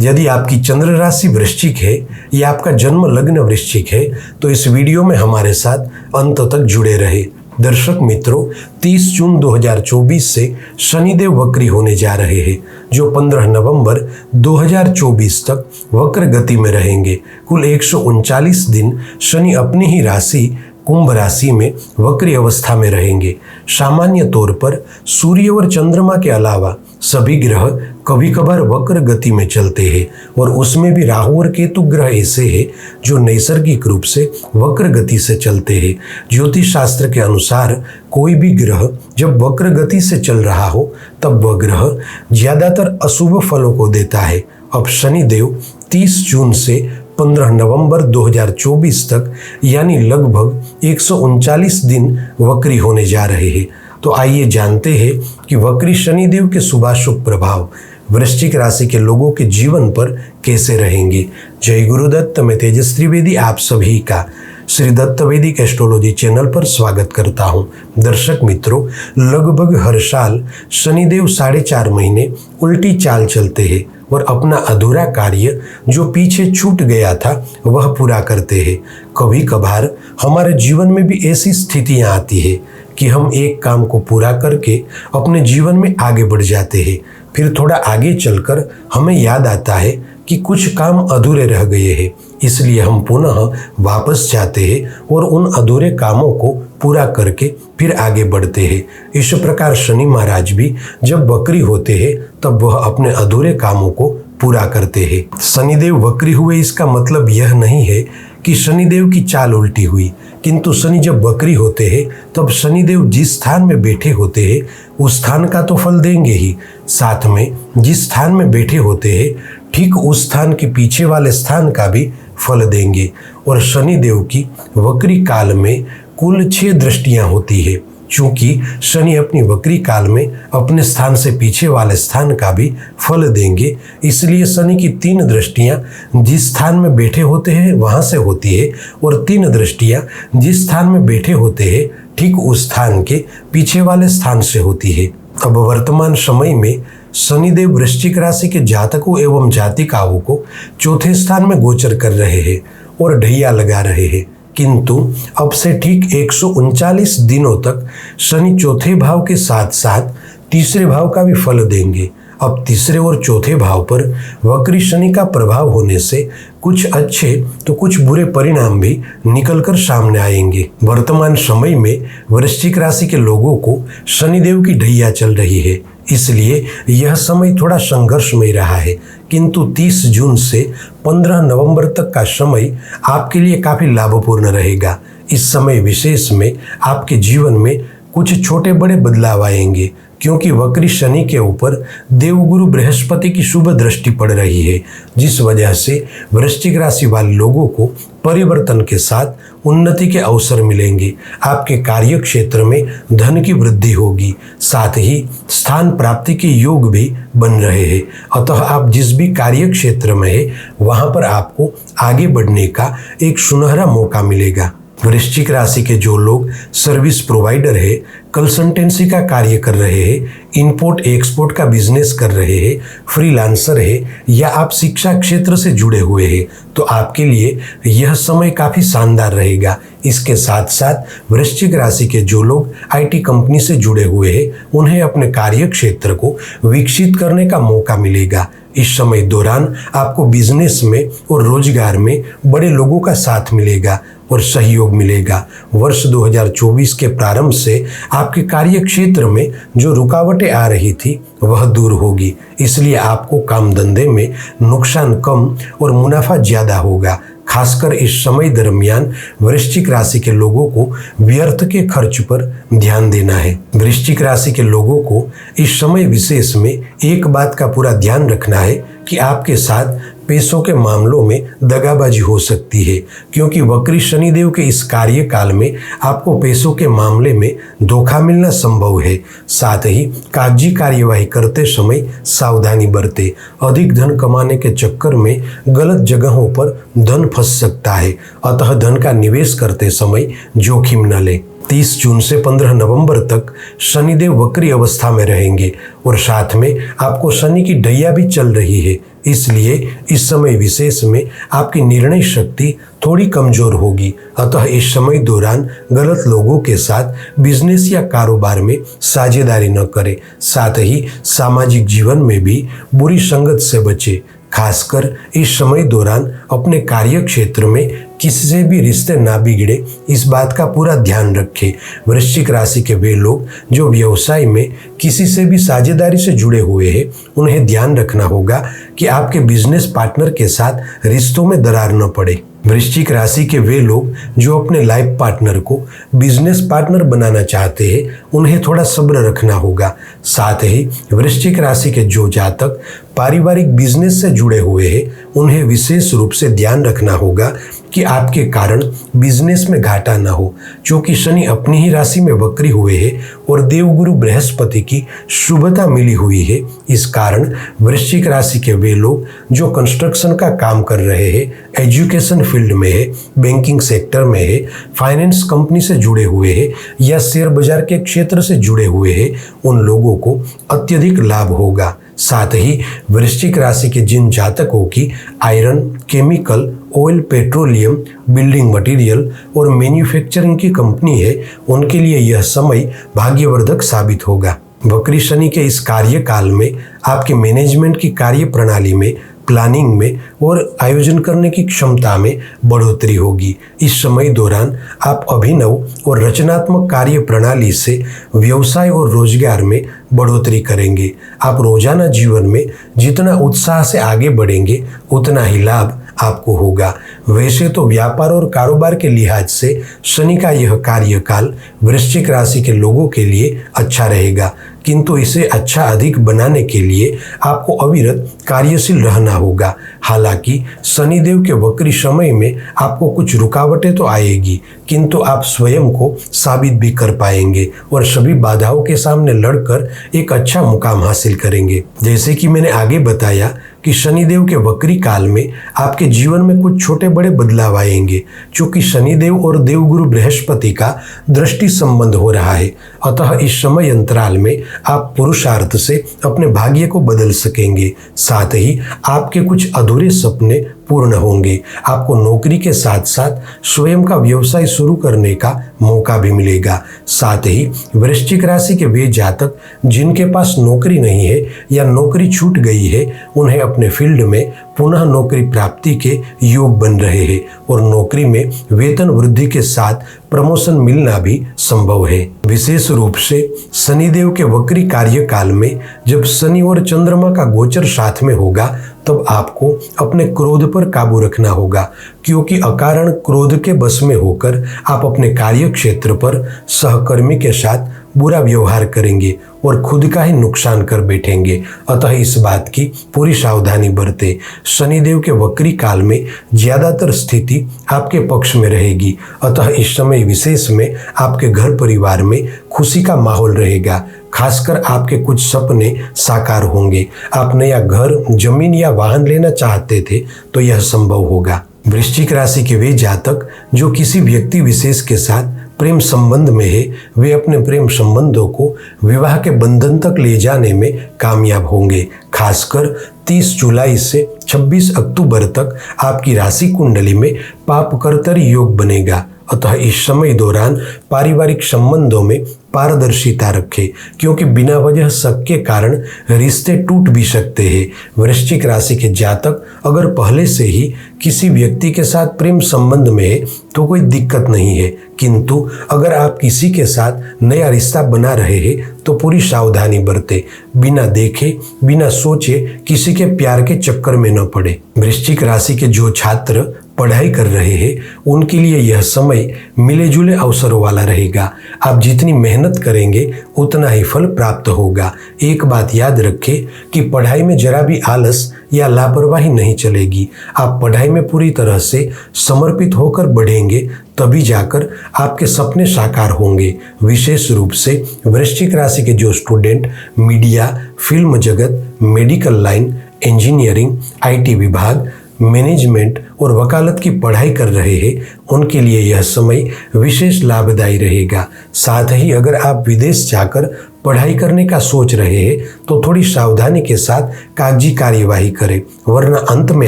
यदि आपकी चंद्र राशि वृश्चिक है या आपका जन्म लग्न वृश्चिक है तो इस वीडियो में हमारे साथ अंत तक जुड़े रहे। दर्शक मित्रों, 30 जून 2024 से शनिदेव वक्री होने जा रहे हैं, जो 15 नवंबर 2024 तक वक्र गति में रहेंगे। कुल 139 दिन शनि अपनी ही राशि कुंभ राशि में वक्री अवस्था में रहेंगे। सामान्य तौर पर सूर्य और चंद्रमा के अलावा सभी ग्रह कभी कभार वक्र गति में चलते हैं, और उसमें भी राहु और केतु ग्रह ऐसे हैं जो नैसर्गिक रूप से वक्र गति से चलते हैं। ज्योतिष शास्त्र के अनुसार कोई भी ग्रह जब वक्र गति से चल रहा हो तब वह ग्रह ज्यादातर अशुभ फलों को देता है। अब शनिदेव 30 जून से 15 नवंबर 2024 तक यानी लगभग 139 दिन वक्री होने जा रहे हैं। तो आइए जानते हैं कि वक्री शनिदेव के शुभाशुभ प्रभाव वृश्चिक राशि के लोगों के जीवन पर कैसे रहेंगे। जय गुरुदत्त, मैं तेजस्वी वेदी आप सभी का श्री दत्त वैदिक एस्ट्रोलॉजी चैनल पर स्वागत करता हूं। दर्शक मित्रों, लगभग हर साल शनिदेव 4.5 महीने उल्टी चाल चलते हैं और अपना अधूरा कार्य जो पीछे छूट गया था वह पूरा करते हैं। कभी कभार हमारे जीवन में भी ऐसी स्थितियां आती है कि हम एक काम को पूरा करके अपने जीवन में आगे बढ़ जाते हैं, फिर थोड़ा आगे चलकर हमें याद आता है कि कुछ काम अधूरे रह गए हैं, इसलिए हम पुनः वापस जाते हैं और उन अधूरे कामों को पूरा करके फिर आगे बढ़ते हैं। इस प्रकार शनि महाराज भी जब वक्री होते हैं तब वह अपने अधूरे कामों को पूरा करते हैं। शनिदेव वक्री हुए इसका मतलब यह नहीं है कि शनिदेव की चाल उल्टी हुई, किंतु शनि जब वक्री होते हैं तब शनिदेव जिस स्थान में बैठे होते हैं उस स्थान का तो फल देंगे ही, साथ में जिस स्थान में बैठे होते हैं ठीक उस स्थान के पीछे वाले स्थान का भी फल देंगे। और शनिदेव की वक्री काल में कुल 6 दृष्टियां होती है। चूंकि शनि अपनी वक्री काल में अपने स्थान से पीछे वाले स्थान का भी फल देंगे, इसलिए शनि की 3 दृष्टियां जिस स्थान में बैठे होते हैं वहां से होती है और 3 दृष्टियां जिस स्थान में बैठे होते हैं ठीक उस स्थान के पीछे वाले स्थान से होती है। अब वर्तमान समय में शनिदेव वृश्चिक राशि के जातकों एवं जातिकाओं को 4थे स्थान में गोचर कर रहे हैं और ढैया लगा रहे हैं, किंतु अब से ठीक 139 दिनों तक शनि 4थे भाव के साथ साथ 3रे भाव का भी फल देंगे। अब 3रे और 4थे भाव पर वक्री शनि का प्रभाव होने से कुछ अच्छे तो कुछ बुरे परिणाम भी निकलकर सामने आएंगे। वर्तमान समय में वृश्चिक राशि के लोगों को शनिदेव की ढैया चल रही है, इसलिए यह समय थोड़ा संघर्षमय रहा है, किंतु 30 जून से 15 नवंबर तक का समय आपके लिए काफी लाभपूर्ण रहेगा। इस समय विशेष में आपके जीवन में कुछ छोटे बड़े बदलाव आएंगे, क्योंकि वक्री शनि के ऊपर देवगुरु बृहस्पति की शुभ दृष्टि पड़ रही है, जिस वजह से वृश्चिक राशि वाले लोगों को परिवर्तन के साथ उन्नति के अवसर मिलेंगे। आपके कार्य क्षेत्र में धन की वृद्धि होगी, साथ ही स्थान प्राप्ति के योग भी बन रहे हैं। अतः आप जिस भी कार्य क्षेत्र में है वहां पर आपको आगे बढ़ने का एक सुनहरा मौका मिलेगा। वृश्चिक राशि के जो लोग सर्विस प्रोवाइडर है, कंसल्टेंसी का कार्य कर रहे हैं, इंपोर्ट एक्सपोर्ट का बिजनेस कर रहे हैं, फ्रीलांसर है या आप शिक्षा क्षेत्र से जुड़े हुए हैं, तो आपके लिए यह समय काफी शानदार रहेगा। इसके साथ साथ वृश्चिक राशि के जो लोग आईटी कंपनी से जुड़े हुए हैं उन्हें अपने कार्य क्षेत्र को विकसित करने का मौका मिलेगा। इस समय दौरान आपको बिजनेस में और रोजगार में बड़े लोगों का साथ मिलेगा और सहयोग मिलेगा। वर्ष 2024 के प्रारंभ से आपके कार्य क्षेत्र में जो रुकावटें आ रही थी वह दूर होगी, इसलिए आपको काम धंधे में नुकसान कम और मुनाफा ज्यादा होगा। खासकर इस समय दरमियान वृश्चिक राशि के लोगों को व्यर्थ के खर्च पर ध्यान देना है। वृश्चिक राशि के लोगों को इस समय विशेष में एक बात का पूरा ध्यान रखना है कि आपके साथ पैसों के मामलों में दगाबाजी हो सकती है, क्योंकि वक्री शनिदेव के इस कार्यकाल में आपको पैसों के मामले में धोखा मिलना संभव है। साथ ही कागजी कार्यवाही करते समय सावधानी बरतें। अधिक धन कमाने के चक्कर में गलत जगहों पर धन फंस सकता है, अतः धन का निवेश करते समय जोखिम न लें। 30 जून से 15 नवंबर तक शनिदेव वक्री अवस्था में रहेंगे और साथ में आपको शनि की ढैया भी चल रही है। इसलिए इस समय विशेष में आपकी निर्णय शक्ति थोड़ी कमजोर होगी। अतः इस समय दौरान गलत लोगों के साथ बिजनेस या कारोबार में साझेदारी न करें। साथ ही सामाजिक जीवन में भी बुरी संगत से बचें। खासकर इस समय दौरान अपने कार्य क्षेत्र में किसी से भी रिश्ते ना बिगड़े, इस बात का पूरा ध्यान रखें। वृश्चिक राशि के वे लोग जो व्यवसाय में किसी से भी साझेदारी से जुड़े हुए हैं, उन्हें ध्यान रखना होगा कि आपके बिजनेस पार्टनर के साथ रिश्तों में दरार न पड़े। वृश्चिक राशि के वे लोग जो अपने लाइफ पार्टनर को बिजनेस पार्टनर बनाना चाहते हैं, उन्हें थोड़ा सब्र रखना होगा। साथ ही वृश्चिक राशि के जो जातक पारिवारिक बिजनेस से जुड़े हुए हैं, उन्हें विशेष रूप से ध्यान रखना होगा कि आपके कारण बिजनेस में घाटा ना हो। क्योंकि शनि अपनी ही राशि में वक्री हुए हैं और देवगुरु बृहस्पति की शुभता मिली हुई है। इस कारण वृश्चिक राशि के वे लोग जो कंस्ट्रक्शन का काम कर रहे हैं, एजुकेशन फील्ड में है, बैंकिंग सेक्टर में है, फाइनेंस कंपनी से जुड़े हुए हैं या शेयर बाजार के क्षेत्र से जुड़े हुए हैं, उन लोगों को अत्यधिक लाभ होगा। साथ ही वृश्चिक राशि के जिन जातकों की iron, chemical, oil, petroleum, building material और मैन्युफैक्चरिंग की कंपनी है, उनके लिए यह समय भाग्यवर्धक साबित होगा। वक्री शनि के इस कार्यकाल में आपके मैनेजमेंट की कार्य प्रणाली में, प्लानिंग में और आयोजन करने की क्षमता में बढ़ोतरी होगी। इस समय दौरान आप अभिनव और रचनात्मक कार्य प्रणाली से व्यवसाय और रोजगार में बढ़ोतरी करेंगे। आप रोजाना जीवन में जितना उत्साह से आगे बढ़ेंगे, उतना ही लाभ आपको होगा। वैसे तो व्यापार और कारोबार के लिहाज से शनि का यह कार्यकाल वृश्चिक राशि के लोगों के लिए अच्छा रहेगा, किंतु इसे अच्छा अधिक बनाने के लिए आपको अविरत कार्यशील रहना होगा। हालांकि शनिदेव के वक्री समय में आपको कुछ रुकावटें तो आएगी, किंतु आप स्वयं को साबित भी कर पाएंगे और सभी बाधाओं के सामने लड़कर एक अच्छा मुकाम हासिल करेंगे। जैसे कि मैंने आगे बताया कि शनिदेव के वक्री काल में आपके जीवन में कुछ छोटे बड़े बदलाव आएंगे, क्योंकि शनिदेव और देवगुरु बृहस्पति का दृष्टि संबंध हो रहा है। अतः इस समय अंतराल में आप पुरुषार्थ से अपने भाग्य को बदल सकेंगे। साथ ही आपके कुछ अधूरे सपने पूर्ण होंगे। आपको नौकरी के साथ साथ स्वयं का व्यवसाय शुरू करने का मौका भी मिलेगा। साथ ही वृश्चिक राशि के वे जातक जिनके पास नौकरी नहीं है या नौकरी छूट गई है, उन्हें अपने फील्ड में पुनः नौकरी प्राप्ति के योग बन रहे हैं और नौकरी में वेतन वृद्धि के साथ प्रमोशन मिलना भी संभव है। विशेष रूप से शनिदेव के वक्री कार्यकाल में जब शनि और चंद्रमा का गोचर साथ में होगा, तब आपको अपने क्रोध पर काबू रखना होगा, क्योंकि अकारण क्रोध के बस में होकर आप अपने कार्य क्षेत्र पर सहकर्मी के साथ बुरा व्यवहार करेंगे और खुद का ही नुकसान कर बैठेंगे। अतः इस बात की पूरी सावधानी बरतें। शनिदेव के वक्री काल में ज्यादातर स्थिति आपके पक्ष में रहेगी। अतः इस समय विशेष में आपके घर परिवार में खुशी का माहौल रहेगा। खासकर आपके कुछ सपने साकार होंगे। आप नया घर, जमीन या वाहन लेना चाहते थे तो यह संभव होगा। वृश्चिक राशि के वे जातक जो किसी व्यक्ति विशेष के साथ प्रेम संबंध में है, वे अपने प्रेम संबंधों को विवाह के बंधन तक ले जाने में कामयाब होंगे। खासकर 30 जुलाई से 26 अक्टूबर तक आपकी राशि कुंडली में पापकर्तर योग बनेगा। अतः इस समय दौरान पारिवारिक संबंधों में पारदर्शिता रखें, क्योंकि बिना वजह शक के कारण रिश्ते टूट भी सकते हैं। वृश्चिक राशि के जातक अगर पहले से ही किसी व्यक्ति के साथ प्रेम संबंध में है तो कोई दिक्कत नहीं है, किंतु अगर आप किसी के साथ नया रिश्ता बना रहे हैं तो पूरी सावधानी बरतें। बिना देखे, बिना सोचे किसी के प्यार के चक्कर में न पड़े। वृश्चिक राशि के जो छात्र पढ़ाई कर रहे हैं, उनके लिए यह समय मिले जुले अवसरों वाला रहेगा। आप जितनी मेहनत करेंगे उतना ही फल प्राप्त होगा। एक बात याद रखें कि पढ़ाई में जरा भी आलस या लापरवाही नहीं चलेगी। आप पढ़ाई में पूरी तरह से समर्पित होकर बढ़ेंगे, तभी जाकर आपके सपने साकार होंगे। विशेष रूप से वृश्चिक राशि के जो स्टूडेंट मीडिया, फिल्म जगत, मेडिकल लाइन, इंजीनियरिंग, IT विभाग, मैनेजमेंट और वकालत की पढ़ाई कर रहे हैं उनके लिए यह समय विशेष लाभदायी रहेगा। साथ ही अगर आप विदेश जाकर पढ़ाई करने का सोच रहे हैं तो थोड़ी सावधानी के साथ कागजी कार्यवाही करें, वरना अंत में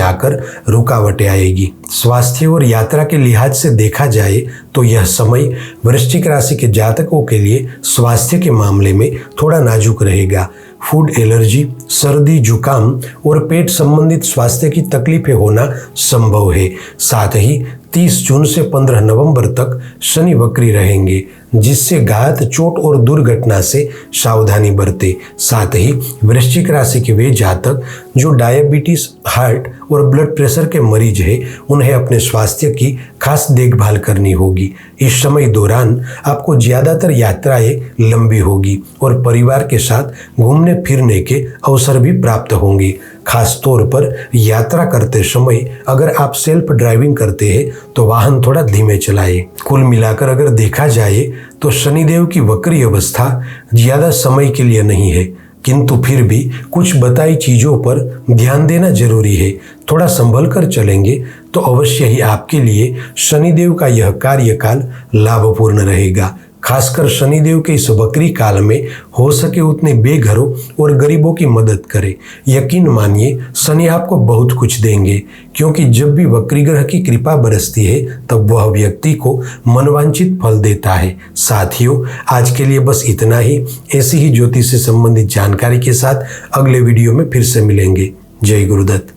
आकर रुकावटें आएगी। स्वास्थ्य और यात्रा के लिहाज से देखा जाए तो यह समय वृश्चिक राशि के जातकों के लिए स्वास्थ्य के मामले में थोड़ा नाजुक रहेगा। फूड एलर्जी, सर्दी, जुकाम और पेट संबंधित स्वास्थ्य की तकलीफें होना संभव है। साथ ही 30 जून से 15 नवंबर तक शनि वक्री रहेंगे, जिससे घात, चोट और दुर्घटना से सावधानी बरते। साथ ही वृश्चिक राशि के वे जातक जो डायबिटीज, हार्ट और ब्लड प्रेशर के मरीज हैं, उन्हें अपने स्वास्थ्य की खास देखभाल करनी होगी। इस समय दौरान आपको ज़्यादातर यात्राएं लंबी होगी और परिवार के साथ घूमने फिरने के अवसर भी प्राप्त होंगे। खास तौर पर यात्रा करते समय अगर आप सेल्फ ड्राइविंग करते हैं तो वाहन थोड़ा धीमे चलाएं। कुल मिलाकर अगर देखा जाए तो शनिदेव की वक्री अवस्था ज़्यादा समय के लिए नहीं है, किंतु फिर भी कुछ बताई चीज़ों पर ध्यान देना जरूरी है। थोड़ा संभल कर चलेंगे तो अवश्य ही आपके लिए शनिदेव का यह कार्यकाल लाभपूर्ण रहेगा। खासकर शनिदेव के इस वक्री काल में हो सके उतने बेघरों और गरीबों की मदद करें। यकीन मानिए शनि आपको बहुत कुछ देंगे, क्योंकि जब भी वक्री ग्रह की कृपा बरसती है तब वह व्यक्ति को मनवांछित फल देता है। साथियों, आज के लिए बस इतना ही। ऐसी ही ज्योतिष से संबंधित जानकारी के साथ अगले वीडियो में फिर से मिलेंगे। जय गुरुदत्त।